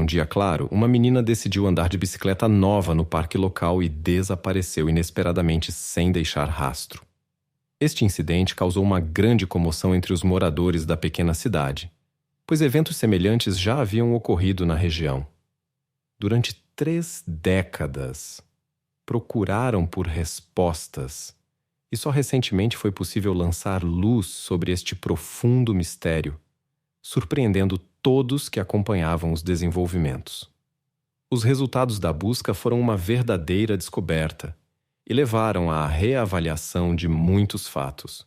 dia claro, uma menina decidiu andar de bicicleta nova no parque local e desapareceu inesperadamente sem deixar rastro. Este incidente causou uma grande comoção entre os moradores da pequena cidade, pois eventos semelhantes já haviam ocorrido na região. Durante 3 décadas, procuraram por respostas, e só recentemente foi possível lançar luz sobre este profundo mistério, surpreendendo todos que acompanhavam os desenvolvimentos. Os resultados da busca foram uma verdadeira descoberta e levaram à reavaliação de muitos fatos.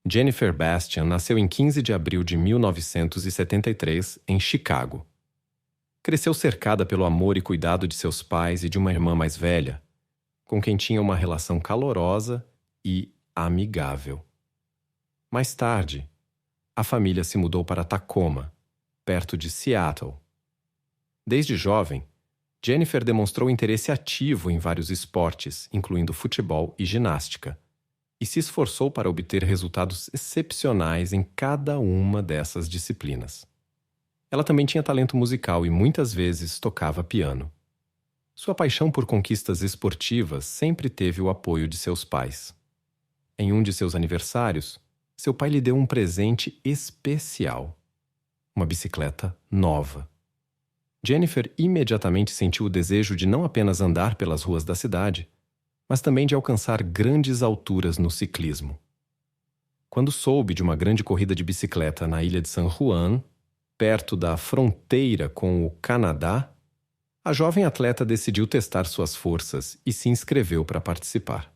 Jennifer Bastian nasceu em 15 de abril de 1973, em Chicago. Cresceu cercada pelo amor e cuidado de seus pais e de uma irmã mais velha, com quem tinha uma relação calorosa e amigável. Mais tarde, a família se mudou para Tacoma, perto de Seattle. Desde jovem, Jennifer demonstrou interesse ativo em vários esportes, incluindo futebol e ginástica, e se esforçou para obter resultados excepcionais em cada uma dessas disciplinas. Ela também tinha talento musical e muitas vezes tocava piano. Sua paixão por conquistas esportivas sempre teve o apoio de seus pais. Em um de seus aniversários, seu pai lhe deu um presente especial: uma bicicleta nova. Jennifer imediatamente sentiu o desejo de não apenas andar pelas ruas da cidade, mas também de alcançar grandes alturas no ciclismo. Quando soube de uma grande corrida de bicicleta na ilha de San Juan, perto da fronteira com o Canadá, a jovem atleta decidiu testar suas forças e se inscreveu para participar.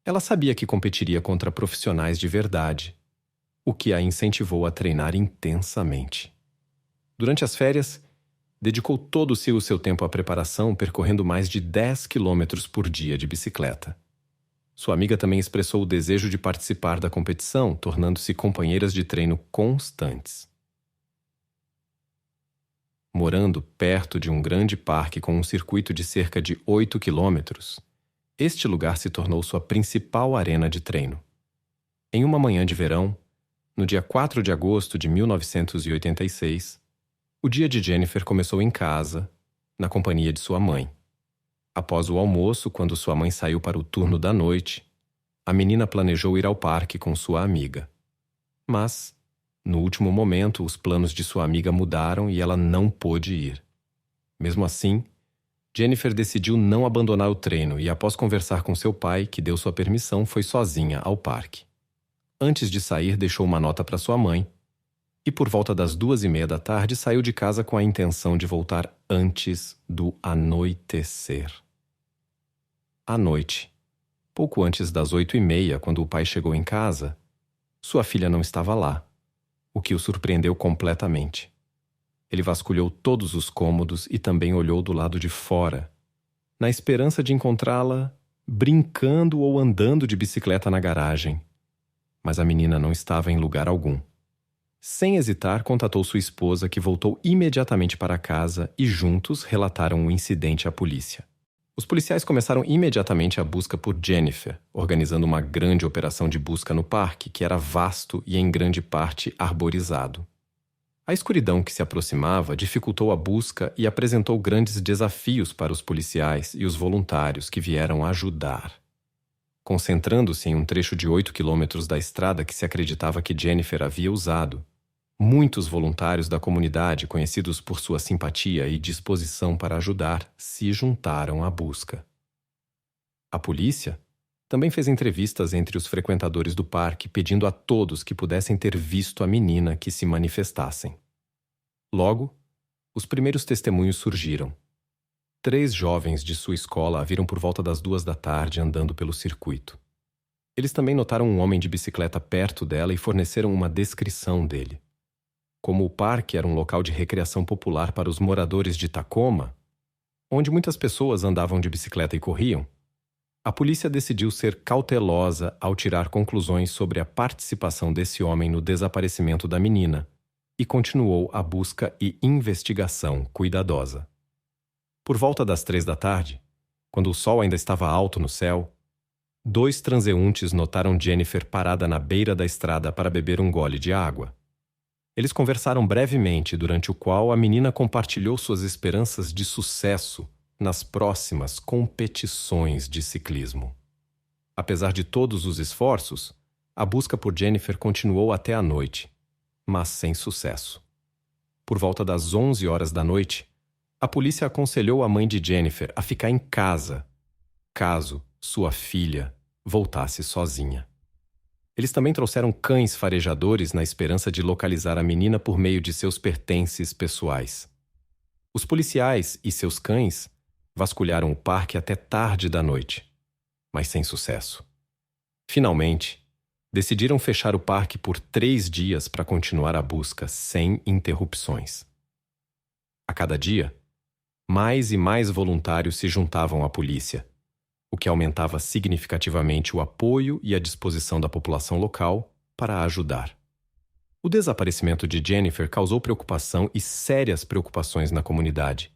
Ela sabia que competiria contra profissionais de verdade, o que a incentivou a treinar intensamente. Durante as férias, dedicou todo o seu tempo à preparação, percorrendo mais de 10 quilômetros por dia de bicicleta. Sua amiga também expressou o desejo de participar da competição, tornando-se companheiras de treino constantes. Morando perto de um grande parque com um circuito de cerca de 8 quilômetros, este lugar se tornou sua principal arena de treino. Em uma manhã de verão, no dia 4 de agosto de 1986, o dia de Jennifer começou em casa, na companhia de sua mãe. Após o almoço, quando sua mãe saiu para o turno da noite, a menina planejou ir ao parque com sua amiga. Mas, no último momento, os planos de sua amiga mudaram e ela não pôde ir. Mesmo assim, Jennifer decidiu não abandonar o treino e, após conversar com seu pai, que deu sua permissão, foi sozinha ao parque. Antes de sair, deixou uma nota para sua mãe e, por volta das 2:30 da tarde, saiu de casa com a intenção de voltar antes do anoitecer. À noite, pouco antes das 8:30, quando o pai chegou em casa, sua filha não estava lá, o que o surpreendeu completamente. Ele vasculhou todos os cômodos e também olhou do lado de fora, na esperança de encontrá-la brincando ou andando de bicicleta na garagem. Mas a menina não estava em lugar algum. Sem hesitar, contatou sua esposa, que voltou imediatamente para casa, e juntos relataram o incidente à polícia. Os policiais começaram imediatamente a busca por Jennifer, organizando uma grande operação de busca no parque, que era vasto e em grande parte arborizado. A escuridão que se aproximava dificultou a busca e apresentou grandes desafios para os policiais e os voluntários que vieram ajudar. Concentrando-se em um trecho de 8 quilômetros da estrada que se acreditava que Jennifer havia usado, muitos voluntários da comunidade, conhecidos por sua simpatia e disposição para ajudar, se juntaram à busca. A polícia também fez entrevistas entre os frequentadores do parque, pedindo a todos que pudessem ter visto a menina que se manifestassem. Logo, os primeiros testemunhos surgiram. 3 jovens de sua escola a viram por volta das 2 da tarde andando pelo circuito. Eles também notaram um homem de bicicleta perto dela e forneceram uma descrição dele. Como o parque era um local de recreação popular para os moradores de Tacoma, onde muitas pessoas andavam de bicicleta e corriam, a polícia decidiu ser cautelosa ao tirar conclusões sobre a participação desse homem no desaparecimento da menina e continuou a busca e investigação cuidadosa. Por volta das 3 da tarde, quando o sol ainda estava alto no céu, 2 transeuntes notaram Jennifer parada na beira da estrada para beber um gole de água. Eles conversaram brevemente, durante o qual a menina compartilhou suas esperanças de sucesso nas próximas competições de ciclismo. Apesar de todos os esforços, a busca por Jennifer continuou até a noite, mas sem sucesso. Por volta das 11 horas da noite, a polícia aconselhou a mãe de Jennifer a ficar em casa, caso sua filha voltasse sozinha. Eles também trouxeram cães farejadores na esperança de localizar a menina por meio de seus pertences pessoais. Os policiais e seus cães vasculharam o parque até tarde da noite, mas sem sucesso. Finalmente, decidiram fechar o parque por 3 dias para continuar a busca sem interrupções. A cada dia, mais e mais voluntários se juntavam à polícia, o que aumentava significativamente o apoio e a disposição da população local para ajudar. O desaparecimento de Jennifer causou preocupação e sérias preocupações na comunidade,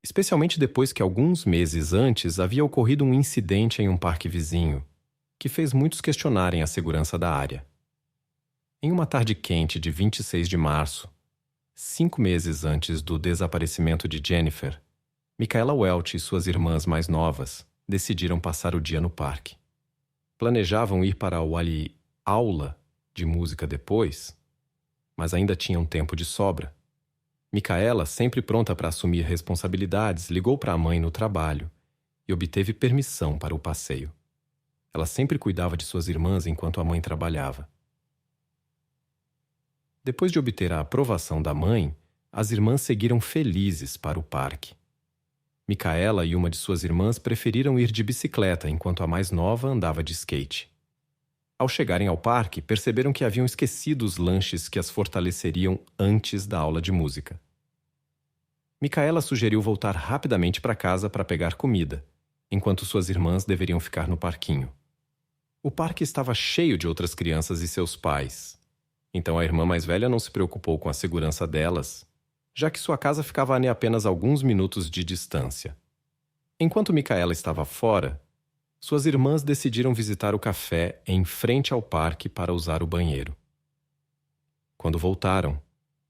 especialmente depois que alguns meses antes havia ocorrido um incidente em um parque vizinho, que fez muitos questionarem a segurança da área. Em uma tarde quente de 26 de março, 5 meses antes do desaparecimento de Jennifer, Micaela Welch e suas irmãs mais novas decidiram passar o dia no parque. Planejavam ir para a aula de música depois, mas ainda tinham tempo de sobra. Micaela, sempre pronta para assumir responsabilidades, ligou para a mãe no trabalho e obteve permissão para o passeio. Ela sempre cuidava de suas irmãs enquanto a mãe trabalhava. Depois de obter a aprovação da mãe, as irmãs seguiram felizes para o parque. Micaela e uma de suas irmãs preferiram ir de bicicleta, enquanto a mais nova andava de skate. Ao chegarem ao parque, perceberam que haviam esquecido os lanches que as fortaleceriam antes da aula de música. Micaela sugeriu voltar rapidamente para casa para pegar comida, enquanto suas irmãs deveriam ficar no parquinho. O parque estava cheio de outras crianças e seus pais, então a irmã mais velha não se preocupou com a segurança delas, já que sua casa ficava a apenas alguns minutos de distância. Enquanto Micaela estava fora, suas irmãs decidiram visitar o café em frente ao parque para usar o banheiro. Quando voltaram,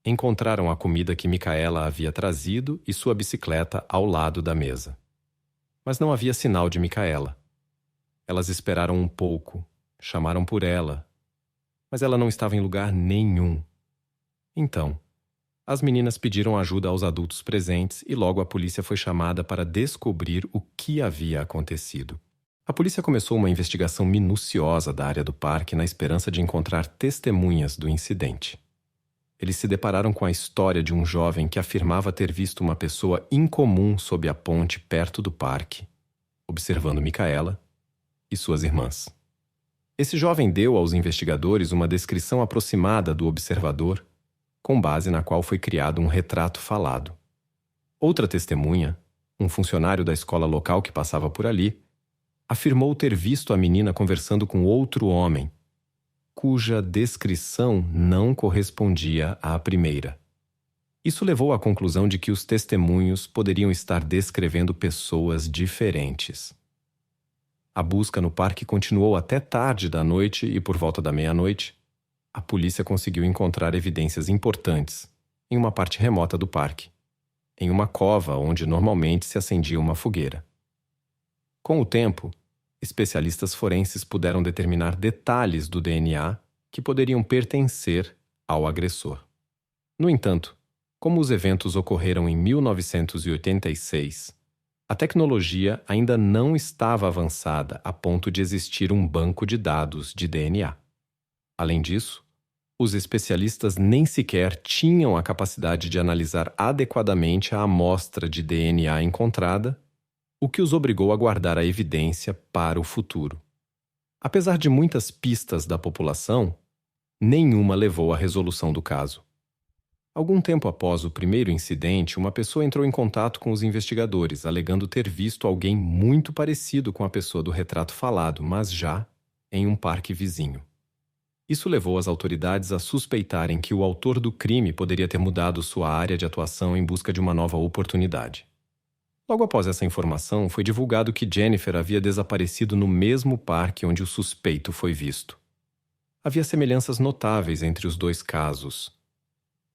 encontraram a comida que Micaela havia trazido e sua bicicleta ao lado da mesa. Mas não havia sinal de Micaela. Elas esperaram um pouco, chamaram por ela, mas ela não estava em lugar nenhum. Então, as meninas pediram ajuda aos adultos presentes e logo a polícia foi chamada para descobrir o que havia acontecido. A polícia começou uma investigação minuciosa da área do parque na esperança de encontrar testemunhas do incidente. Eles se depararam com a história de um jovem que afirmava ter visto uma pessoa incomum sob a ponte perto do parque, observando Micaela e suas irmãs. Esse jovem deu aos investigadores uma descrição aproximada do observador, com base na qual foi criado um retrato falado. Outra testemunha, um funcionário da escola local que passava por ali, afirmou ter visto a menina conversando com outro homem, cuja descrição não correspondia à primeira. Isso levou à conclusão de que os testemunhos poderiam estar descrevendo pessoas diferentes. A busca no parque continuou até tarde da noite e, por volta da meia-noite, a polícia conseguiu encontrar evidências importantes em uma parte remota do parque, em uma cova onde normalmente se acendia uma fogueira. Com o tempo, especialistas forenses puderam determinar detalhes do DNA que poderiam pertencer ao agressor. No entanto, como os eventos ocorreram em 1986, a tecnologia ainda não estava avançada a ponto de existir um banco de dados de DNA. Além disso, os especialistas nem sequer tinham a capacidade de analisar adequadamente a amostra de DNA encontrada, o que os obrigou a guardar a evidência para o futuro. Apesar de muitas pistas da população, nenhuma levou à resolução do caso. Algum tempo após o primeiro incidente, uma pessoa entrou em contato com os investigadores, alegando ter visto alguém muito parecido com a pessoa do retrato falado, mas já em um parque vizinho. Isso levou as autoridades a suspeitarem que o autor do crime poderia ter mudado sua área de atuação em busca de uma nova oportunidade. Logo após essa informação, foi divulgado que Jennifer havia desaparecido no mesmo parque onde o suspeito foi visto. Havia semelhanças notáveis entre os dois casos.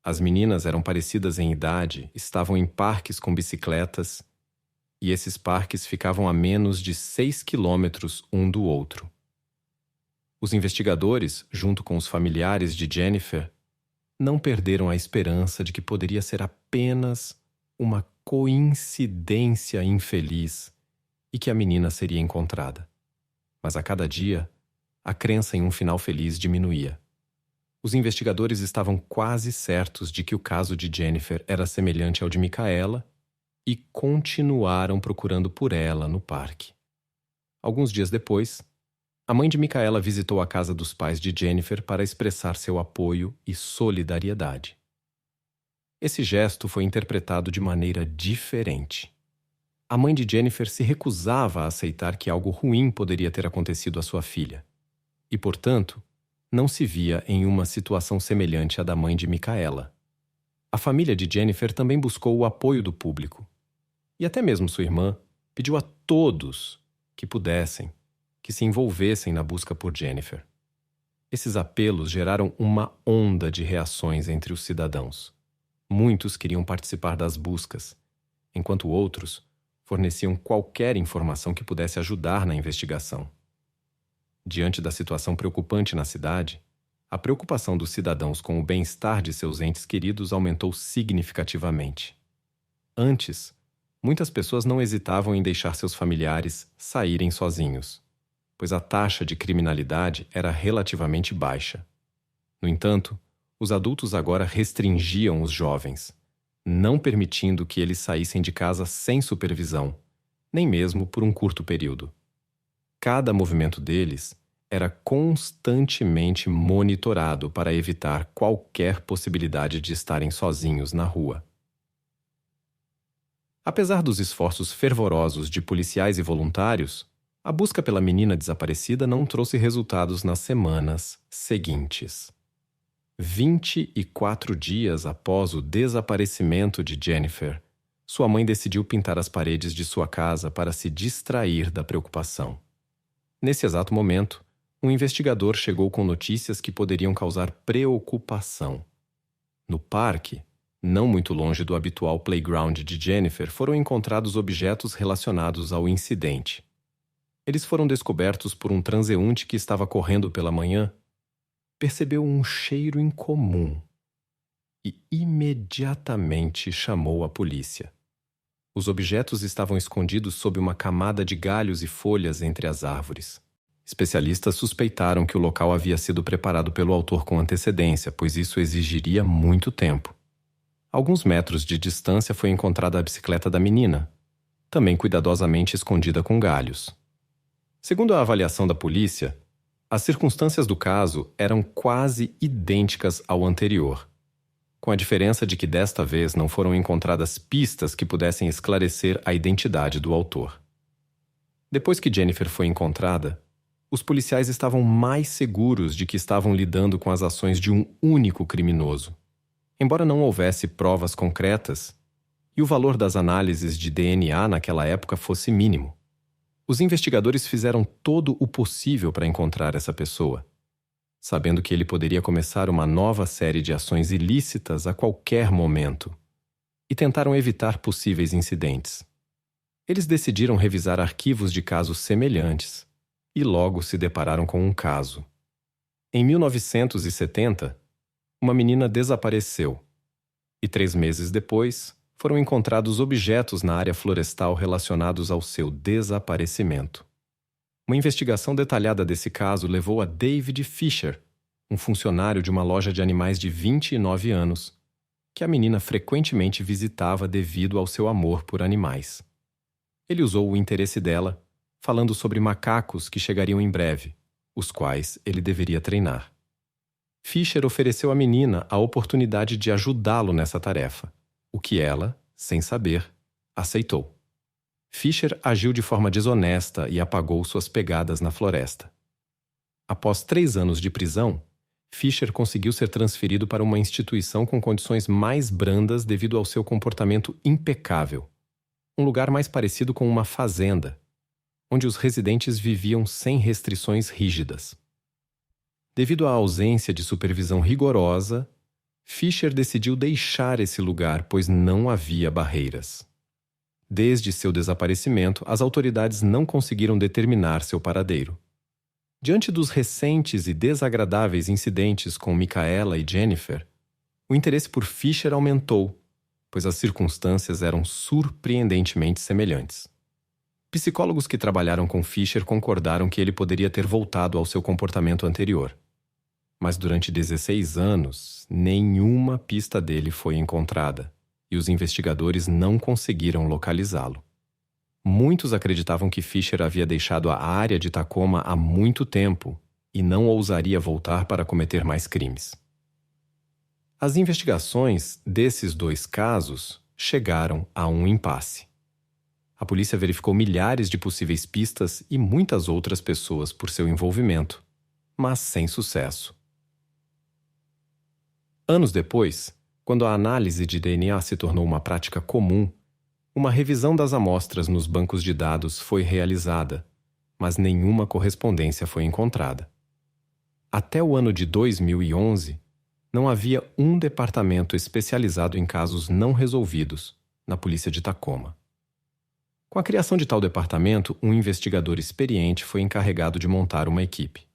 As meninas eram parecidas em idade, estavam em parques com bicicletas, e esses parques ficavam a menos de 6 quilômetros um do outro. Os investigadores, junto com os familiares de Jennifer, não perderam a esperança de que poderia ser apenas uma coincidência infeliz e que a menina seria encontrada. Mas a cada dia, a crença em um final feliz diminuía. Os investigadores estavam quase certos de que o caso de Jennifer era semelhante ao de Micaela e continuaram procurando por ela no parque. Alguns dias depois, a mãe de Micaela visitou a casa dos pais de Jennifer para expressar seu apoio e solidariedade. Esse gesto foi interpretado de maneira diferente. A mãe de Jennifer se recusava a aceitar que algo ruim poderia ter acontecido à sua filha, e, portanto, não se via em uma situação semelhante à da mãe de Micaela. A família de Jennifer também buscou o apoio do público, e até mesmo sua irmã pediu a todos que pudessem que se envolvessem na busca por Jennifer. Esses apelos geraram uma onda de reações entre os cidadãos. Muitos queriam participar das buscas, enquanto outros forneciam qualquer informação que pudesse ajudar na investigação. Diante da situação preocupante na cidade, a preocupação dos cidadãos com o bem-estar de seus entes queridos aumentou significativamente. Antes, muitas pessoas não hesitavam em deixar seus familiares saírem sozinhos, pois a taxa de criminalidade era relativamente baixa. No entanto, os adultos agora restringiam os jovens, não permitindo que eles saíssem de casa sem supervisão, nem mesmo por um curto período. Cada movimento deles era constantemente monitorado para evitar qualquer possibilidade de estarem sozinhos na rua. Apesar dos esforços fervorosos de policiais e voluntários, a busca pela menina desaparecida não trouxe resultados nas semanas seguintes. 24 dias após o desaparecimento de Jennifer, sua mãe decidiu pintar as paredes de sua casa para se distrair da preocupação. Nesse exato momento, um investigador chegou com notícias que poderiam causar preocupação. No parque, não muito longe do habitual playground de Jennifer, foram encontrados objetos relacionados ao incidente. Eles foram descobertos por um transeunte que estava correndo pela manhã. Percebeu um cheiro incomum e imediatamente chamou a polícia. Os objetos estavam escondidos sob uma camada de galhos e folhas entre as árvores. Especialistas suspeitaram que o local havia sido preparado pelo autor com antecedência, pois isso exigiria muito tempo. A alguns metros de distância foi encontrada a bicicleta da menina, também cuidadosamente escondida com galhos. Segundo a avaliação da polícia, as circunstâncias do caso eram quase idênticas ao anterior, com a diferença de que desta vez não foram encontradas pistas que pudessem esclarecer a identidade do autor. Depois que Jennifer foi encontrada, os policiais estavam mais seguros de que estavam lidando com as ações de um único criminoso. Embora não houvesse provas concretas, e o valor das análises de DNA naquela época fosse mínimo, os investigadores fizeram todo o possível para encontrar essa pessoa, sabendo que ele poderia começar uma nova série de ações ilícitas a qualquer momento, e tentaram evitar possíveis incidentes. Eles decidiram revisar arquivos de casos semelhantes e logo se depararam com um caso. Em 1970, uma menina desapareceu e 3 meses depois foram encontrados objetos na área florestal relacionados ao seu desaparecimento. Uma investigação detalhada desse caso levou a David Fisher, um funcionário de uma loja de animais de 29 anos, que a menina frequentemente visitava devido ao seu amor por animais. Ele usou o interesse dela, falando sobre macacos que chegariam em breve, os quais ele deveria treinar. Fisher ofereceu à menina a oportunidade de ajudá-lo nessa tarefa, o que ela, sem saber, aceitou. Fisher agiu de forma desonesta e apagou suas pegadas na floresta. Após 3 anos de prisão, Fisher conseguiu ser transferido para uma instituição com condições mais brandas devido ao seu comportamento impecável. Um lugar mais parecido com uma fazenda, onde os residentes viviam sem restrições rígidas. Devido à ausência de supervisão rigorosa, Fisher decidiu deixar esse lugar, pois não havia barreiras. Desde seu desaparecimento, as autoridades não conseguiram determinar seu paradeiro. Diante dos recentes e desagradáveis incidentes com Michaela e Jennifer, o interesse por Fisher aumentou, pois as circunstâncias eram surpreendentemente semelhantes. Psicólogos que trabalharam com Fisher concordaram que ele poderia ter voltado ao seu comportamento anterior. Mas durante 16 anos, nenhuma pista dele foi encontrada, e os investigadores não conseguiram localizá-lo. Muitos acreditavam que Fisher havia deixado a área de Tacoma há muito tempo e não ousaria voltar para cometer mais crimes. As investigações desses 2 casos chegaram a um impasse. A polícia verificou milhares de possíveis pistas e muitas outras pessoas por seu envolvimento, mas sem sucesso. Anos depois, quando a análise de DNA se tornou uma prática comum, uma revisão das amostras nos bancos de dados foi realizada, mas nenhuma correspondência foi encontrada. Até o ano de 2011, não havia um departamento especializado em casos não resolvidos na polícia de Tacoma. Com a criação de tal departamento, um investigador experiente foi encarregado de montar uma equipe.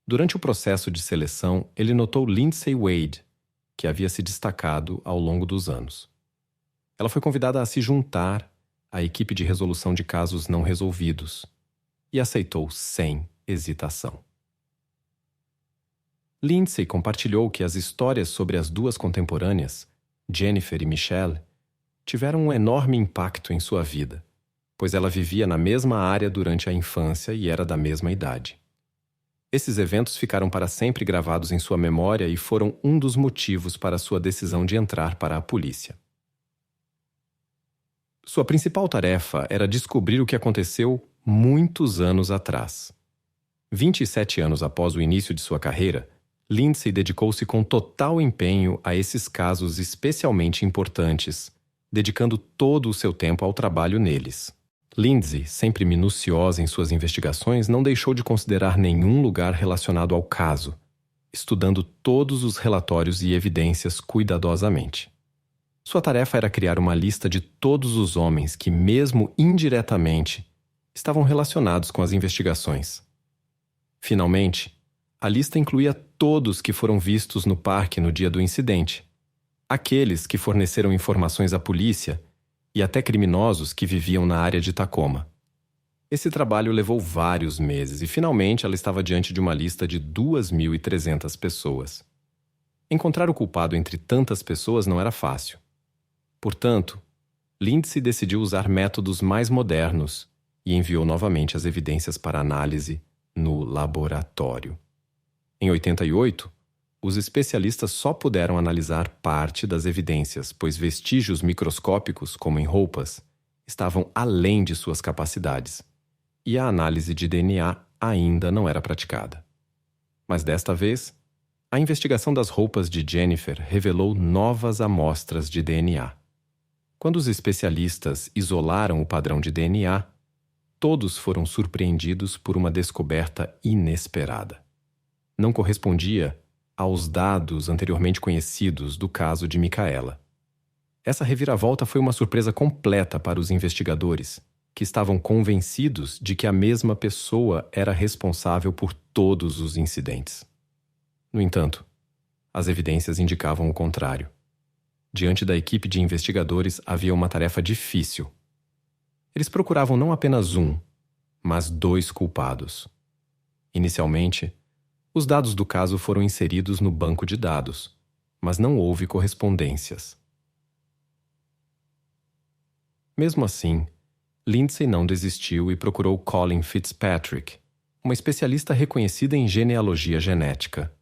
Durante o processo de seleção, ele notou Lindsay Wade, que havia se destacado ao longo dos anos. Ela foi convidada a se juntar à equipe de resolução de casos não resolvidos e aceitou sem hesitação. Lindsay compartilhou que as histórias sobre as 2 contemporâneas, Jennifer e Michelle, tiveram um enorme impacto em sua vida, pois ela vivia na mesma área durante a infância e era da mesma idade. Esses eventos ficaram para sempre gravados em sua memória e foram um dos motivos para sua decisão de entrar para a polícia. Sua principal tarefa era descobrir o que aconteceu muitos anos atrás. 27 anos após o início de sua carreira, Lindsay dedicou-se com total empenho a esses casos especialmente importantes, dedicando todo o seu tempo ao trabalho neles. Lindsay, sempre minuciosa em suas investigações, não deixou de considerar nenhum lugar relacionado ao caso, estudando todos os relatórios e evidências cuidadosamente. Sua tarefa era criar uma lista de todos os homens que, mesmo indiretamente, estavam relacionados com as investigações. Finalmente, a lista incluía todos que foram vistos no parque no dia do incidente, aqueles que forneceram informações à polícia e até criminosos que viviam na área de Tacoma. Esse trabalho levou vários meses e, finalmente, ela estava diante de uma lista de 2.300 pessoas. Encontrar o culpado entre tantas pessoas não era fácil. Portanto, Lindsay decidiu usar métodos mais modernos e enviou novamente as evidências para análise no laboratório. Em 88, os especialistas só puderam analisar parte das evidências, pois vestígios microscópicos, como em roupas, estavam além de suas capacidades, e a análise de DNA ainda não era praticada. Mas desta vez, a investigação das roupas de Jennifer revelou novas amostras de DNA. Quando os especialistas isolaram o padrão de DNA, todos foram surpreendidos por uma descoberta inesperada. Não correspondia aos dados anteriormente conhecidos do caso de Michaela. Essa reviravolta foi uma surpresa completa para os investigadores, que estavam convencidos de que a mesma pessoa era responsável por todos os incidentes. No entanto, as evidências indicavam o contrário. Diante da equipe de investigadores havia uma tarefa difícil. Eles procuravam não apenas um, mas 2 culpados. Inicialmente, os dados do caso foram inseridos no banco de dados, mas não houve correspondências. Mesmo assim, Lindsay não desistiu e procurou Colin Fitzpatrick, uma especialista reconhecida em genealogia genética.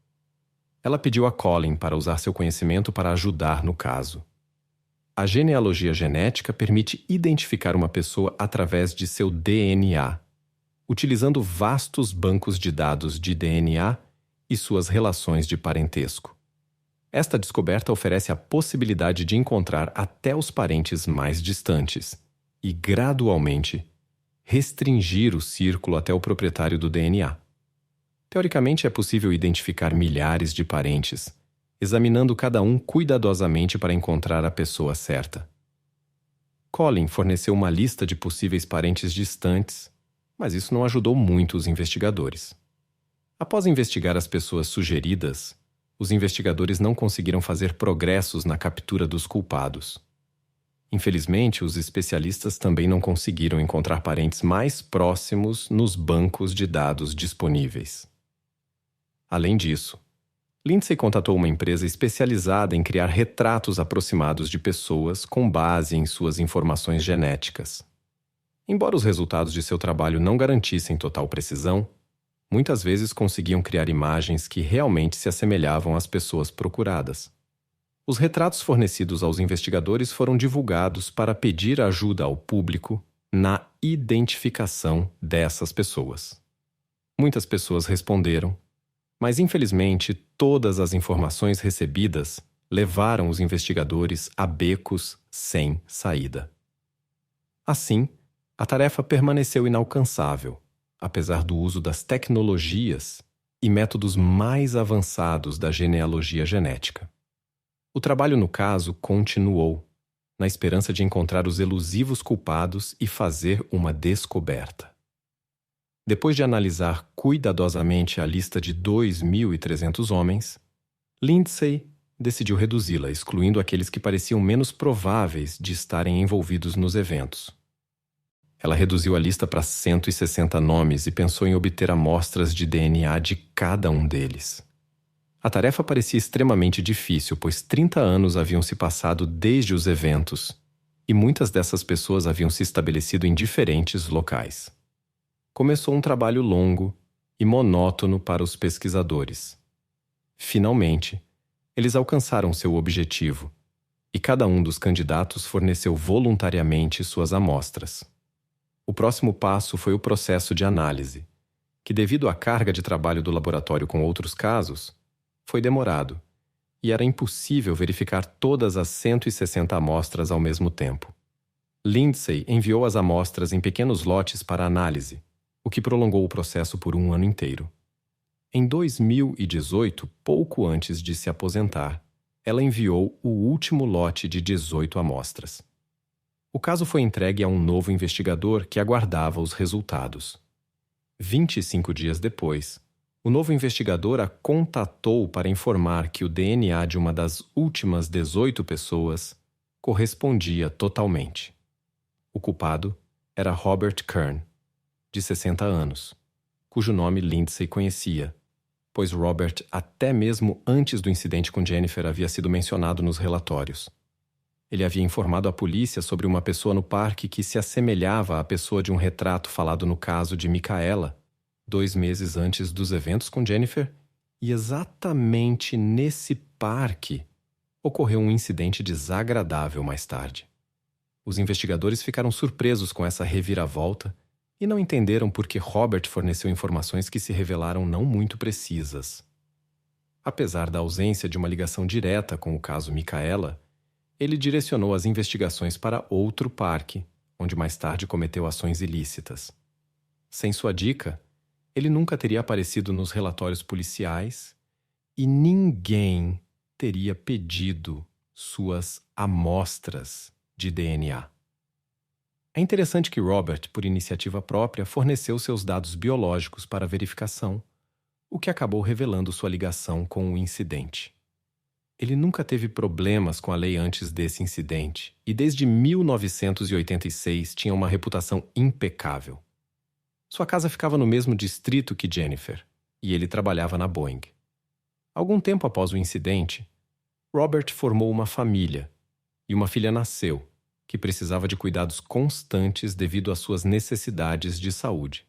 Ela pediu a Colin para usar seu conhecimento para ajudar no caso. A genealogia genética permite identificar uma pessoa através de seu DNA, utilizando vastos bancos de dados de DNA e suas relações de parentesco. Esta descoberta oferece a possibilidade de encontrar até os parentes mais distantes e, gradualmente, restringir o círculo até o proprietário do DNA. Teoricamente, é possível identificar milhares de parentes, examinando cada um cuidadosamente para encontrar a pessoa certa. Colin forneceu uma lista de possíveis parentes distantes, mas isso não ajudou muito os investigadores. Após investigar as pessoas sugeridas, os investigadores não conseguiram fazer progressos na captura dos culpados. Infelizmente, os especialistas também não conseguiram encontrar parentes mais próximos nos bancos de dados disponíveis. Além disso, Lindsay contatou uma empresa especializada em criar retratos aproximados de pessoas com base em suas informações genéticas. Embora os resultados de seu trabalho não garantissem total precisão, muitas vezes conseguiam criar imagens que realmente se assemelhavam às pessoas procuradas. Os retratos fornecidos aos investigadores foram divulgados para pedir ajuda ao público na identificação dessas pessoas. Muitas pessoas responderam, mas infelizmente todas as informações recebidas levaram os investigadores a becos sem saída. Assim, a tarefa permaneceu inalcançável, apesar do uso das tecnologias e métodos mais avançados da genealogia genética. O trabalho no caso continuou, na esperança de encontrar os elusivos culpados e fazer uma descoberta. Depois de analisar cuidadosamente a lista de 2.300 homens, Lindsay decidiu reduzi-la, excluindo aqueles que pareciam menos prováveis de estarem envolvidos nos eventos. Ela reduziu a lista para 160 nomes e pensou em obter amostras de DNA de cada um deles. A tarefa parecia extremamente difícil, pois 30 anos haviam se passado desde os eventos, e muitas dessas pessoas haviam se estabelecido em diferentes locais. Começou um trabalho longo e monótono para os pesquisadores. Finalmente, eles alcançaram seu objetivo, e cada um dos candidatos forneceu voluntariamente suas amostras. O próximo passo foi o processo de análise, que, devido à carga de trabalho do laboratório com outros casos, foi demorado, e era impossível verificar todas as 160 amostras ao mesmo tempo. Lindsay enviou as amostras em pequenos lotes para análise, o que prolongou o processo por um ano inteiro. Em 2018, pouco antes de se aposentar, ela enviou o último lote de 18 amostras. O caso foi entregue a um novo investigador que aguardava os resultados. 25 dias depois, o novo investigador a contatou para informar que o DNA de uma das últimas 18 pessoas correspondia totalmente. O culpado era Robert Kern, de 60 anos, cujo nome Lindsay conhecia, pois Robert, até mesmo antes do incidente com Jennifer, havia sido mencionado nos relatórios. Ele havia informado a polícia sobre uma pessoa no parque que se assemelhava à pessoa de um retrato falado no caso de Micaela, 2 meses antes dos eventos com Jennifer, e exatamente nesse parque ocorreu um incidente desagradável mais tarde. Os investigadores ficaram surpresos com essa reviravolta e não entenderam por que Robert forneceu informações que se revelaram não muito precisas. Apesar da ausência de uma ligação direta com o caso Micaela, ele direcionou as investigações para outro parque, onde mais tarde cometeu ações ilícitas. Sem sua dica, ele nunca teria aparecido nos relatórios policiais e ninguém teria pedido suas amostras de DNA. É interessante que Robert, por iniciativa própria, forneceu seus dados biológicos para verificação, o que acabou revelando sua ligação com o incidente. Ele nunca teve problemas com a lei antes desse incidente e desde 1986 tinha uma reputação impecável. Sua casa ficava no mesmo distrito que Jennifer, e ele trabalhava na Boeing. Algum tempo após o incidente, Robert formou uma família, e uma filha nasceu, que precisava de cuidados constantes devido às suas necessidades de saúde.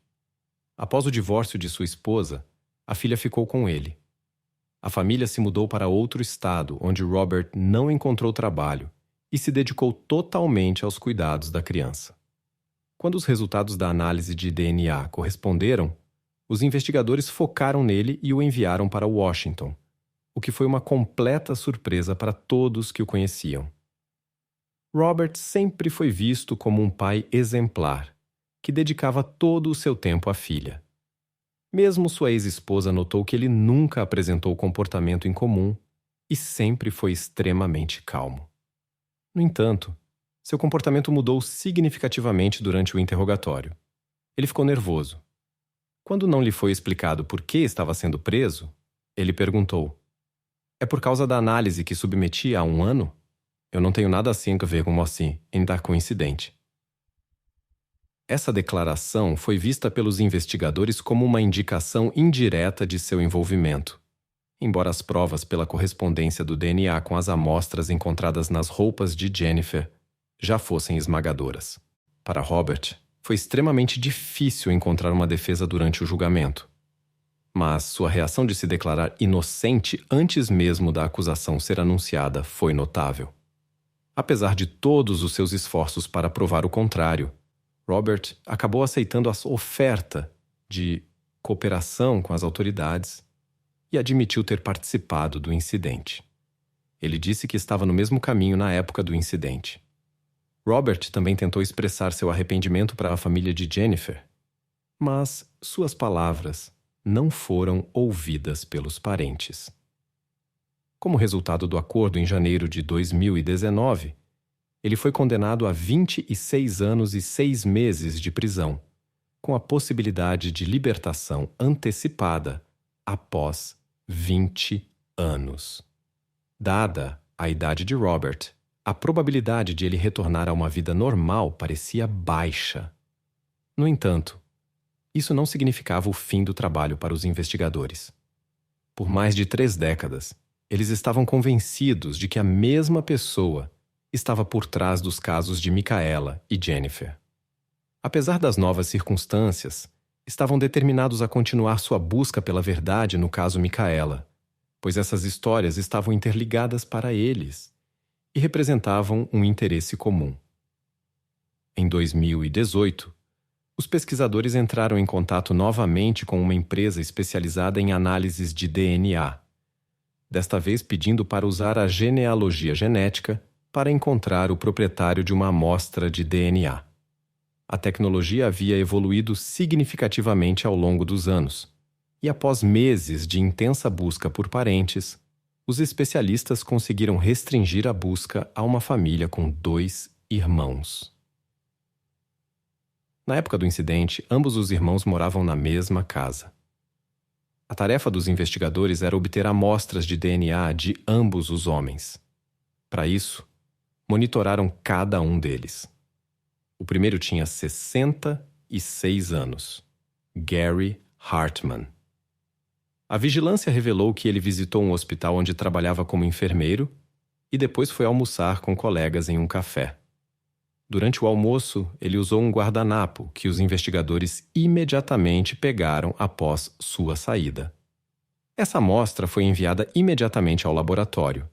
Após o divórcio de sua esposa, a filha ficou com ele. A família se mudou para outro estado, onde Robert não encontrou trabalho e se dedicou totalmente aos cuidados da criança. Quando os resultados da análise de DNA corresponderam, os investigadores focaram nele e o enviaram para Washington, o que foi uma completa surpresa para todos que o conheciam. Robert sempre foi visto como um pai exemplar, que dedicava todo o seu tempo à filha. Mesmo sua ex-esposa notou que ele nunca apresentou comportamento incomum e sempre foi extremamente calmo. No entanto, seu comportamento mudou significativamente durante o interrogatório. Ele ficou nervoso. Quando não lhe foi explicado por que estava sendo preso, ele perguntou: "É por causa da análise que submeti há 1 ano? Eu não tenho nada assim a ver com você, ainda coincidente." Essa declaração foi vista pelos investigadores como uma indicação indireta de seu envolvimento, embora as provas pela correspondência do DNA com as amostras encontradas nas roupas de Jennifer já fossem esmagadoras. Para Robert, foi extremamente difícil encontrar uma defesa durante o julgamento. Mas sua reação de se declarar inocente antes mesmo da acusação ser anunciada foi notável. Apesar de todos os seus esforços para provar o contrário, Robert acabou aceitando a oferta de cooperação com as autoridades e admitiu ter participado do incidente. Ele disse que estava no mesmo caminho na época do incidente. Robert também tentou expressar seu arrependimento para a família de Jennifer, mas suas palavras não foram ouvidas pelos parentes. Como resultado do acordo em janeiro de 2019, ele foi condenado a 26 anos e 6 meses de prisão, com a possibilidade de libertação antecipada após 20 anos. Dada a idade de Robert, a probabilidade de ele retornar a uma vida normal parecia baixa. No entanto, isso não significava o fim do trabalho para os investigadores. Por mais de 3 décadas, eles estavam convencidos de que a mesma pessoa estava por trás dos casos de Micaela e Jennifer. Apesar das novas circunstâncias, estavam determinados a continuar sua busca pela verdade no caso Micaela, pois essas histórias estavam interligadas para eles e representavam um interesse comum. Em 2018, os pesquisadores entraram em contato novamente com uma empresa especializada em análises de DNA, desta vez pedindo para usar a genealogia genética para encontrar o proprietário de uma amostra de DNA. A tecnologia havia evoluído significativamente ao longo dos anos, e após meses de intensa busca por parentes, os especialistas conseguiram restringir a busca a uma família com 2 irmãos. Na época do incidente, ambos os irmãos moravam na mesma casa. A tarefa dos investigadores era obter amostras de DNA de ambos os homens. Para isso, monitoraram cada um deles. O primeiro tinha 66 anos, Gary Hartman. A vigilância revelou que ele visitou um hospital onde trabalhava como enfermeiro e depois foi almoçar com colegas em um café. Durante o almoço, ele usou um guardanapo que os investigadores imediatamente pegaram após sua saída. Essa amostra foi enviada imediatamente ao laboratório,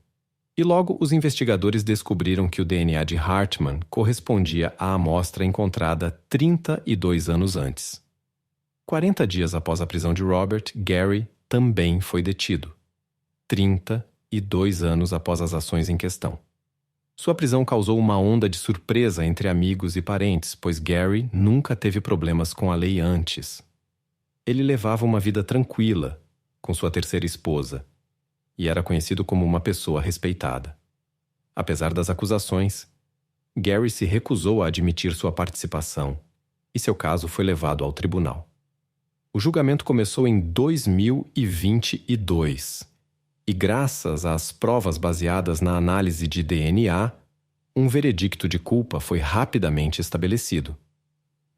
e logo os investigadores descobriram que o DNA de Hartman correspondia à amostra encontrada 32 anos antes. 40 dias após a prisão de Robert, Gary também foi detido, 32 anos após as ações em questão. Sua prisão causou uma onda de surpresa entre amigos e parentes, pois Gary nunca teve problemas com a lei antes. Ele levava uma vida tranquila com sua terceira esposa e era conhecido como uma pessoa respeitada. Apesar das acusações, Gary se recusou a admitir sua participação e seu caso foi levado ao tribunal. O julgamento começou em 2022 e, graças às provas baseadas na análise de DNA, um veredicto de culpa foi rapidamente estabelecido.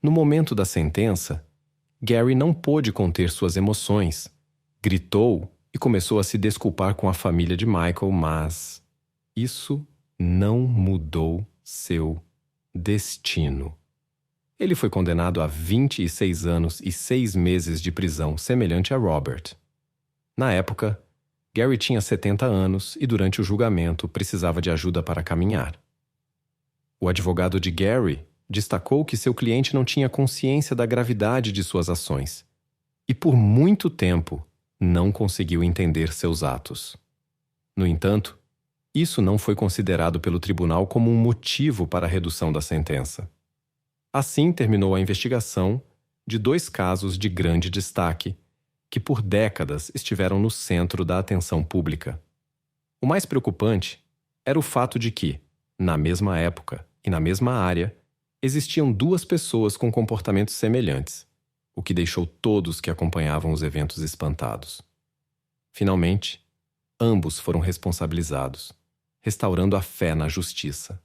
No momento da sentença, Gary não pôde conter suas emoções, gritou e começou a se desculpar com a família de Michael, mas isso não mudou seu destino. Ele foi condenado a 26 anos e 6 meses de prisão, semelhante a Robert. Na época, Gary tinha 70 anos e durante o julgamento precisava de ajuda para caminhar. O advogado de Gary destacou que seu cliente não tinha consciência da gravidade de suas ações e, por muito tempo, não conseguiu entender seus atos. No entanto, isso não foi considerado pelo tribunal como um motivo para a redução da sentença. Assim terminou a investigação de 2 casos de grande destaque, que por décadas estiveram no centro da atenção pública. O mais preocupante era o fato de que, na mesma época e na mesma área, existiam duas pessoas com comportamentos semelhantes, o que deixou todos que acompanhavam os eventos espantados. Finalmente, ambos foram responsabilizados, restaurando a fé na justiça.